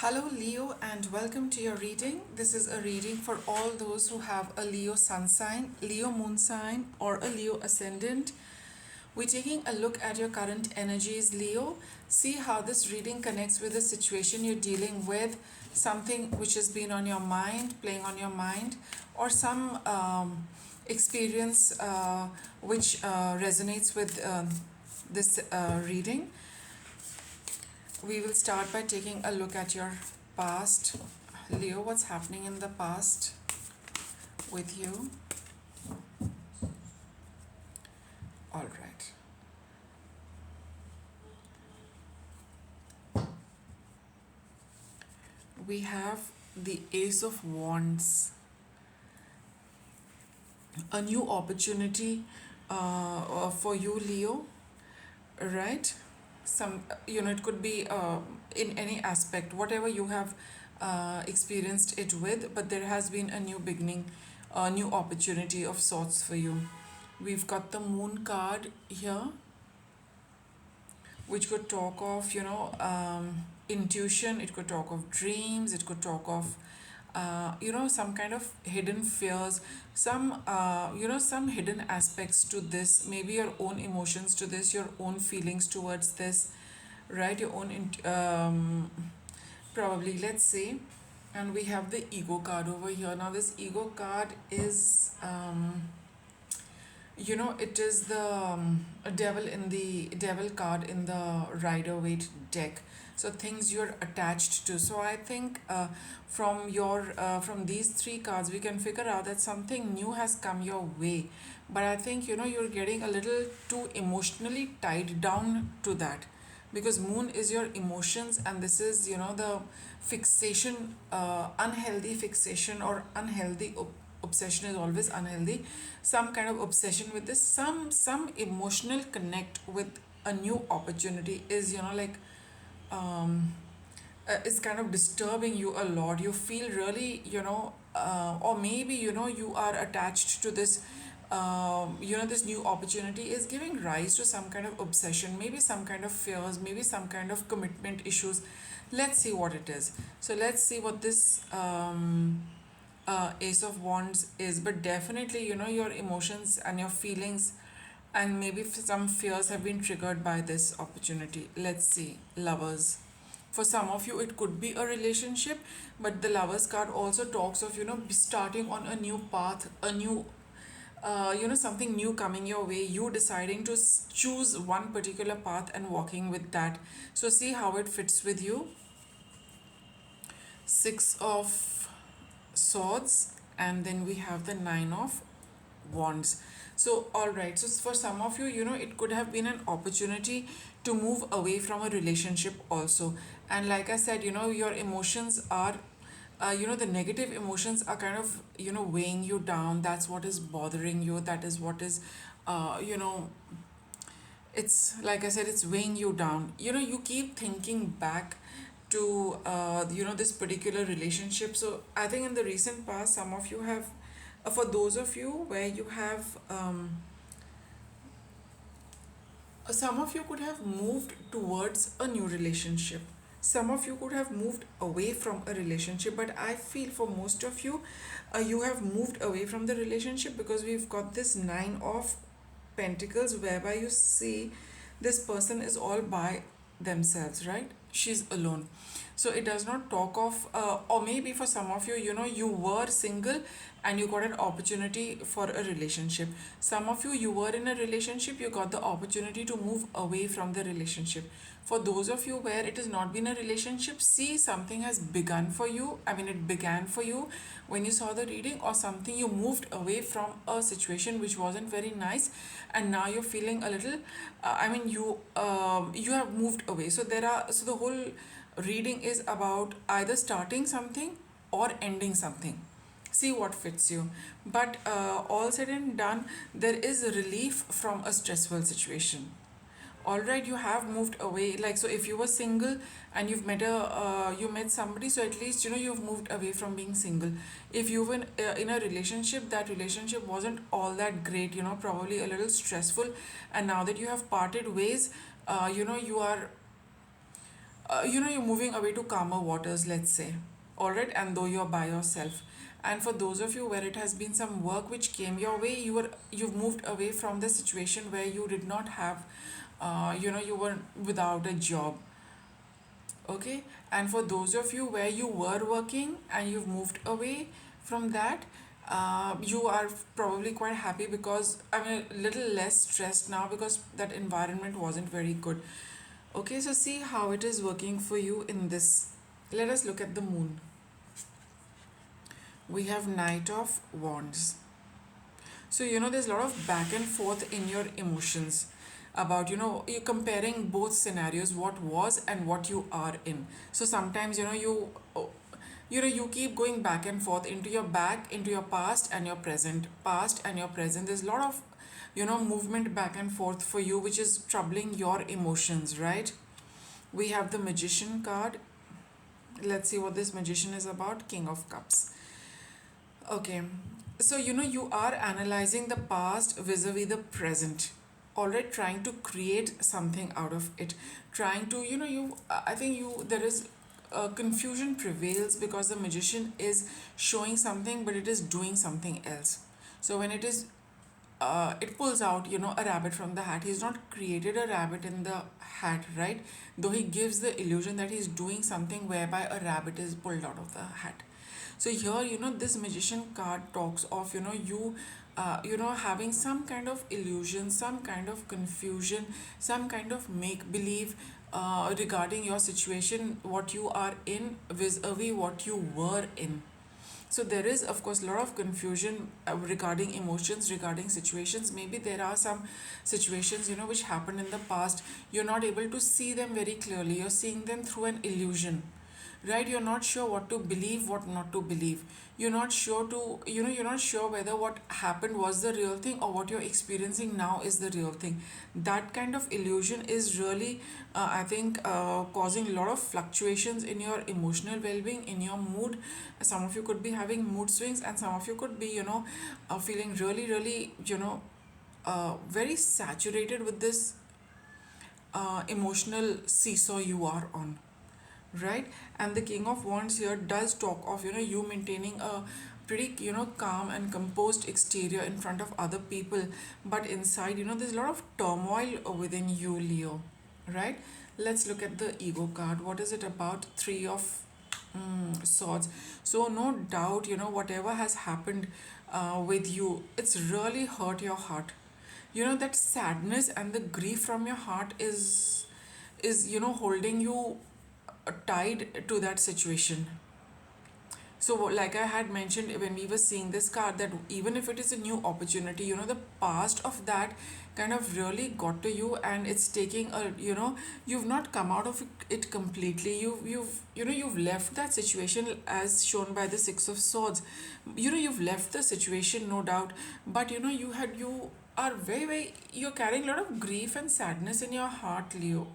Hello, Leo, and welcome to your reading. This is a reading for all those who have a Leo sun sign, Leo moon sign, or a Leo ascendant. We're taking a look at your current energies, Leo. See how this reading connects with the situation you're dealing with, something which has been on your mind, playing on your mind, or some experience which resonates with this reading. We will start by taking a look at your past. Leo, what's happening in the past with you? All right. We have the Ace of Wands, a new opportunity for you, Leo, right? It could be in any aspect, whatever you have experienced it with, but there has been a new beginning, a new opportunity of sorts for you. We've got the Moon card here, which could talk of, intuition, it could talk of dreams, it could talk of, some kind of hidden fears, some hidden aspects to this, maybe your own emotions to this, your own feelings towards this, right? Your own, probably, let's say. And we have the ego card over here. Now, this ego card is, it is the devil card in the Rider-Waite deck. So things you're attached to. So I think from these three cards we can figure out that something new has come your way. But I think you're getting a little too emotionally tied down to that, because Moon is your emotions, and this is the fixation, unhealthy fixation or unhealthy obsession is always unhealthy. Some kind of obsession with this, some emotional connect with a new opportunity is is kind of disturbing you a lot. You feel really or maybe you are attached to this. This new opportunity is giving rise to some kind of obsession, maybe some kind of fears, maybe some kind of commitment issues. Let's see what it is. So let's see what this Ace of Wands is. But definitely, your emotions and your feelings and maybe some fears have been triggered by this opportunity. Let's see. Lovers. For some of you, it could be a relationship, but the Lovers card also talks of, starting on a new path, a new, something new coming your way, you deciding to choose one particular path and walking with that. So, see how it fits with you. Six of Swords, and then we have the Nine of Wands. So, all right. So, for some of you, it could have been an opportunity to move away from a relationship also. And like I said, your emotions are, the negative emotions are kind of, weighing you down. That's what is bothering you. That is what is, it's like I said, it's weighing you down. You keep thinking back to, this particular relationship. So, I think in the recent past, some of you have for those of you where you have some of you could have moved towards a new relationship, some of you could have moved away from a relationship, but I feel for most of you, you have moved away from the relationship because we've got this Nine of Pentacles, whereby you see this person is all by themselves, right? She's alone. So it does not talk of, or maybe for some of you, you were single and you got an opportunity for a relationship. Some of you, you were in a relationship, you got the opportunity to move away from the relationship. For those of you where it has not been a relationship, see, something has begun for you. I mean, it began for you when you saw the reading, or something you moved away from a situation which wasn't very nice, and now you're feeling a little. You have moved away. So the whole reading is about either starting something or ending something. See what fits you. But all said and done, there is a relief from a stressful situation. All right, you have moved away. Like, so if you were single and you met somebody, so at least you've moved away from being single. If you were in a relationship, that relationship wasn't all that great, probably a little stressful, and now that you have parted ways, you are you're moving away to calmer waters, let's say. All right, and though you're by yourself. And for those of you where it has been some work which came your way, you've moved away from the situation where you did not have, you were without a job. Okay, and for those of you where you were working and you've moved away from that, you are probably quite happy, because I mean a little less stressed now because that environment wasn't very good. Okay, so see how it is working for you in this. Let us look at the moon. We have Knight of Wands. So, there's a lot of back and forth in your emotions about, you're comparing both scenarios, what was and what you are in. So sometimes, you keep going back and forth into your back, into your past and your present. There's a lot of, movement back and forth for you, which is troubling your emotions, right? We have the Magician card. Let's see what this Magician is about. King of Cups. Okay, so you are analyzing the past vis-a-vis the present. Alright, trying to create something out of it. Trying to, I think there is confusion prevails because the magician is showing something, but it is doing something else. So when it pulls out, a rabbit from the hat. He's not created a rabbit in the hat, right? Though he gives the illusion that he's doing something whereby a rabbit is pulled out of the hat. So here, this magician card talks of, having some kind of illusion, some kind of confusion, some kind of make believe regarding your situation, what you are in vis-a-vis what you were in. So there is, of course, a lot of confusion regarding emotions, regarding situations. Maybe there are some situations, which happened in the past. You're not able to see them very clearly. You're seeing them through an illusion, right? You're not sure what to believe, what not to believe. You're not sure whether what happened was the real thing or what you're experiencing now is the real thing. That kind of illusion is really, I think, causing a lot of fluctuations in your emotional well-being, in your mood. Some of you could be having mood swings, and some of you could be, feeling really, really, very saturated with this emotional seesaw you are on, right? And the King of Wands here does talk of, you maintaining a pretty, calm and composed exterior in front of other people, but inside, there's a lot of turmoil within you, Leo, right? Let's look at the ego card. What is it about? Three of swords. So no doubt, whatever has happened with you, it's really hurt your heart. That sadness and the grief from your heart is holding you tied to that situation. So like I had mentioned when we were seeing this card, that even if it is a new opportunity, the past of that kind of really got to you, and it's taking a, you've not come out of it completely. You've left that situation as shown by the Six of Swords. You've left the situation, no doubt, but you are you're carrying a lot of grief and sadness in your heart, Leo.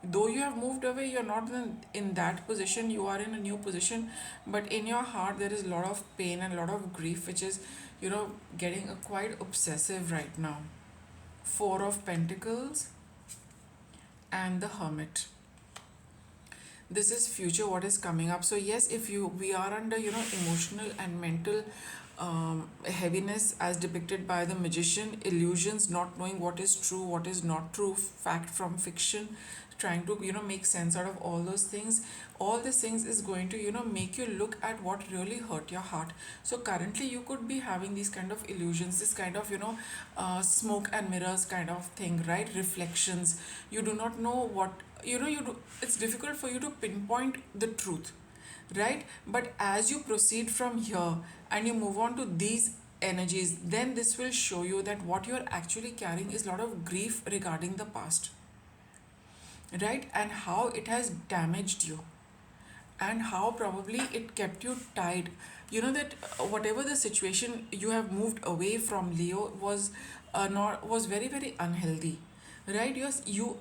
Though you have moved away, you're not in that position, you are in a new position, but in your heart there is a lot of pain and a lot of grief, which is, getting quite obsessive right now. Four of Pentacles and the Hermit. This is future, what is coming up. So yes, if we are under, emotional and mental heaviness as depicted by the magician, illusions, not knowing what is true, what is not true, fact from fiction, trying to make sense out of all these things is going to make you look at what really hurt your heart. So currently you could be having these kind of illusions, this kind of smoke and mirrors kind of thing, right? Reflections. You do not know what it's difficult for you to pinpoint the truth, right? But as you proceed from here and you move on to these energies, then this will show you that what you're actually carrying is a lot of grief regarding the past, right? And how it has damaged you, and how probably it kept you tied. That whatever the situation you have moved away from, Leo, was very, very unhealthy, right? Yes, you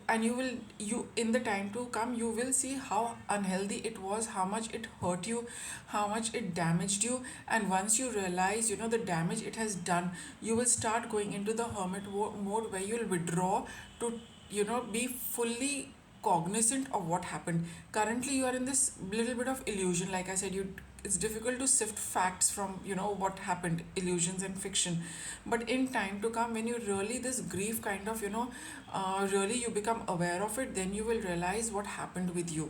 in the time to come, you will see how unhealthy it was, how much it hurt you, how much it damaged you. And once you realize the damage it has done, you will start going into the hermit mode, where you'll withdraw to be fully cognizant of what happened. Currently you are in this little bit of illusion. Like I said, you, it's difficult to sift facts from, you know, what happened, illusions and fiction. But in time to come, when you really, this grief kind of, you know, really you become aware of it, then you will realize what happened with you.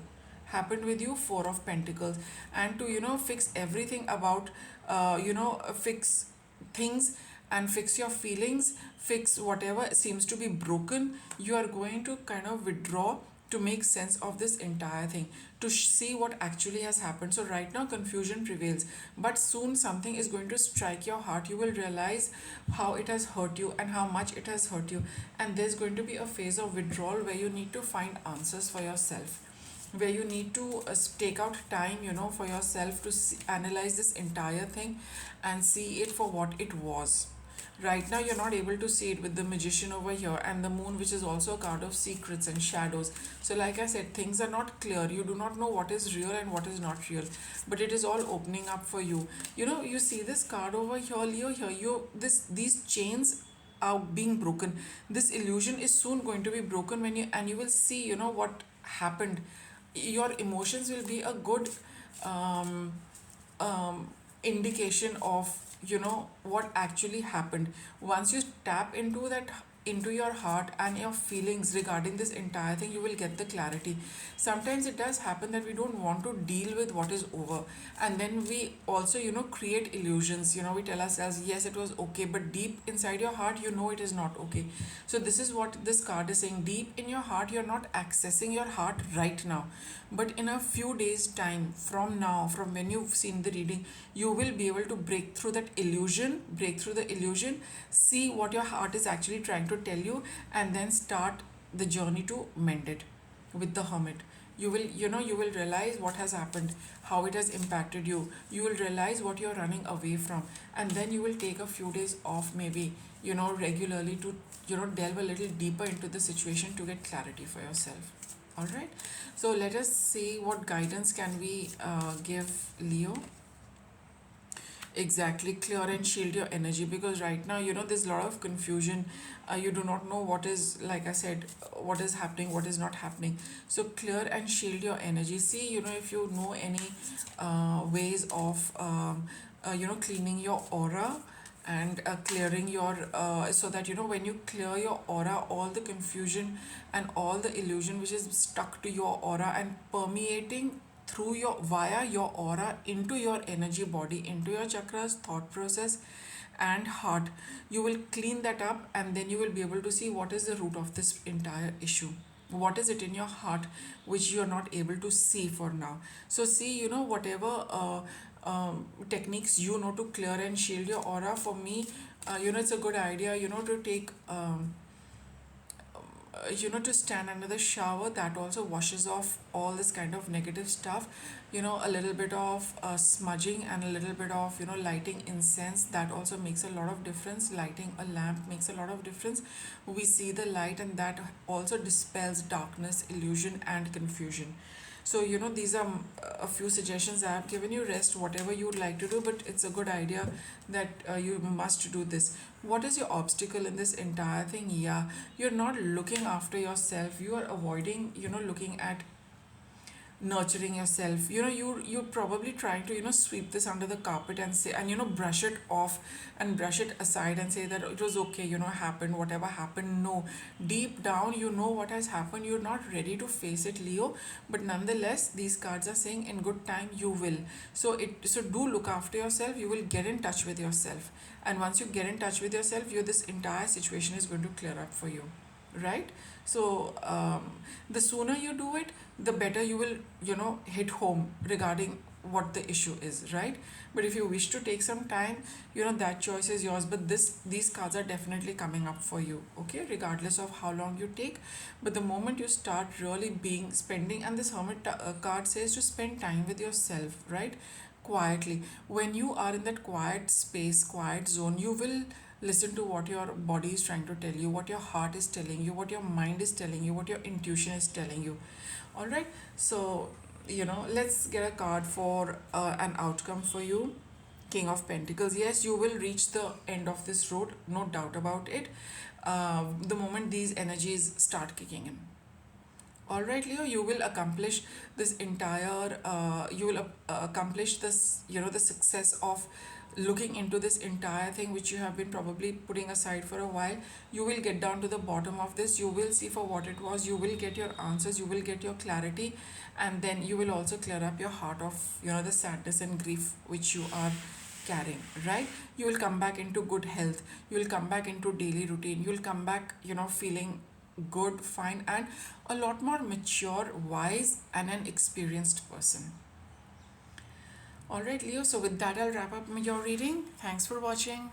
Four of Pentacles. And to, you know, fix everything about, fix things and fix your feelings, fix whatever seems to be broken, you are going to kind of withdraw to make sense of this entire thing, to see what actually has happened. So right now confusion prevails, but soon something is going to strike your heart. You will realize how it has hurt you and how much it has hurt you, and there's going to be a phase of withdrawal where you need to find answers for yourself, where you need to take out time, you know, for yourself to analyze this entire thing and see it for what it was. Right now you're not able to see it with the Magician over here and the Moon, which is also a card of secrets and shadows. So like I said, things are not clear. You do not know what is real and what is not real, but it is all opening up for you. You know, you see this card over here, Leo, here you, this, these chains are being broken. This illusion is soon going to be broken when you, and you will see, you know, what happened. Your emotions will be a good um, indication of, you know, what actually happened. Once you tap into that, into your heart and your feelings regarding this entire thing, you will get the clarity. Sometimes it does happen that we don't want to deal with what is over, and then we also, you know, create illusions. You know, we tell ourselves yes, it was okay, but deep inside your heart you know it is not okay. So this is what this card is saying. Deep in your heart, you're not accessing your heart right now, but in a few days time from now, from when you've seen the reading, you will be able to break through that illusion, break through the illusion, see what your heart is actually trying to tell you, and then start the journey to mend it with the Hermit. You will, you know, you will realize what has happened, how it has impacted you. You will realize what you're running away from, and then you will take a few days off, maybe, you know, regularly, to, you know, delve a little deeper into the situation to get clarity for yourself. All right, so let us see what guidance can we give Leo. Exactly, clear and shield your energy, because right now, you know, there's a lot of confusion. You do not know what is, like I said, what is happening, what is not happening. So clear and shield your energy. See, you know, if you know any ways of you know, cleaning your aura and clearing your so that, you know, when you clear your aura, all the confusion and all the illusion which is stuck to your aura and permeating through your, via your aura into your energy body, into your chakras, thought process and heart, you will clean that up, and then you will be able to see what is the root of this entire issue. What is it in your heart which you are not able to see for now? So see, you know, whatever techniques you know to clear and shield your aura, for me, you know, it's a good idea, you know, to take you know, to stand under the shower. That also washes off all this kind of negative stuff. You know, a little bit of smudging and a little bit of, you know, lighting incense, that also makes a lot of difference. Lighting a lamp makes a lot of difference. We see the light, and that also dispels darkness, illusion and confusion. So, you know, these are a few suggestions I have given you. Rest whatever you would like to do, but it's a good idea that you must do this. What is your obstacle in this entire thing? Yeah, you're not looking after yourself. You are avoiding, you know, looking at nurturing yourself. You know, you're probably trying to, you know, sweep this under the carpet and say, and, you know, brush it off and brush it aside and say that it was okay, you know, happened, whatever happened. No, deep down you know what has happened. You're not ready to face it, Leo, but nonetheless these cards are saying in good time you will. So do look after yourself. You will get in touch with yourself, and once you get in touch with yourself, you, this entire situation is going to clear up for you, right? So the sooner you do it, the better you will, you know, hit home regarding what the issue is, right? But if you wish to take some time, you know, that choice is yours. But these cards are definitely coming up for you, okay, regardless of how long you take. But the moment you start really being spending, and this Hermit card says to spend time with yourself, right, quietly. When you are in that quiet space, quiet zone, you will listen to what your body is trying to tell you, what your heart is telling you, what your mind is telling you, what your intuition is telling you. All right, so, you know, let's get a card for an outcome for you. King of Pentacles. Yes, you will reach the end of this road, no doubt about it, the moment these energies start kicking in. All right, Leo, you will accomplish this entire, you will accomplish this, the success of looking into this entire thing which you have been probably putting aside for a while. You will get down to the bottom of this. You will see for what it was. You will get your answers. You will get your clarity. And then you will also clear up your heart of, the sadness and grief which you are carrying, right? You will come back into good health. You will come back into daily routine. You will come back, feeling good, fine, and a lot more mature, wise, and an experienced person. All right, Leo. So with that, I'll wrap up your reading. Thanks for watching.